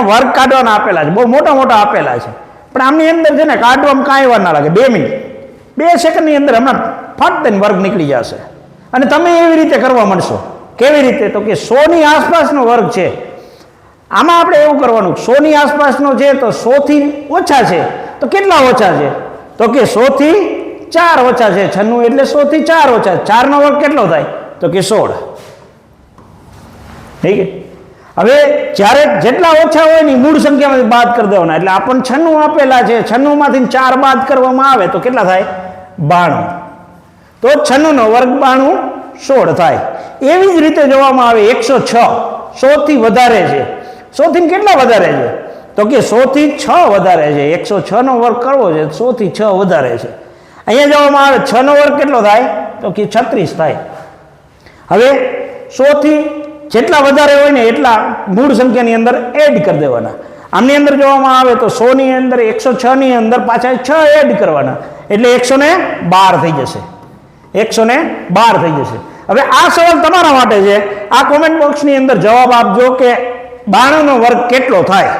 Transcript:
વર્ગ કાઢવાના આપેલા છે, બહુ મોટા મોટા આપેલા છે, પણ આમની અંદર છે ને કાઢવામાં કાંઈ વાર ના લાગે, 2 મિનિટ 2 સેકન્ડની અંદર હમણાં ફટ દઈને વર્ગ નીકળી જશે. અને તમે એવી રીતે કરવા માંડશો. કેવી રીતે? તો કે 100ની આસપાસનો વર્ગ છે. આમાં આપણે એવું કરવાનું, 100ની આસપાસનો છે તો 100થી ઓછા છે તો કેટલા ઓછા છે? તો કે 100થી 4 ઓછા છે. 96 એટલે 100થી 4 ઓછા. 4નો વર્ગ કેટલો થાય? તો કે 16. ઠીક છે. હવે જ્યારે જેટલા ઓછા હોય ને મૂળ સંખ્યામાંથી બાદ કરી દેવાના. એટલે આપણને 96 આપેલા છે, 96માંથી 4 બાદ કરવામાં આવે તો કેટલા થાય? 92. તો 96નો વર્ગ 92 16 થાય. એવી જ રીતે જોવામાં આવે 106 100થી વધારે છે. 100થી કેટલા વધારે છે? તો કે 100થી 6 વધારે છે. 106નો વર્ગ કરવો છે, 100થી 6 વધારે છે. અહીંયા જોવામાં આવે 6નો વર્ગ કેટલો થાય? તો કે 36 થાય. હવે 100થી જેટલા વધારે હોય ને એટલા મૂળ સંખ્યાની અંદર એડ કરી દેવાના. આમની અંદર જોવામાં આવે તો 100ની અંદર 106ની અંદર પાછા 6 એડ કરવાના, એટલે 112 થઈ જશે. 112 થઈ જશે. હવે આ સવાલ તમારા માટે છે. આ કોમેન્ટ બોક્સની અંદર જવાબ આપજો કે 92નો વર્ગ કેટલો થાય.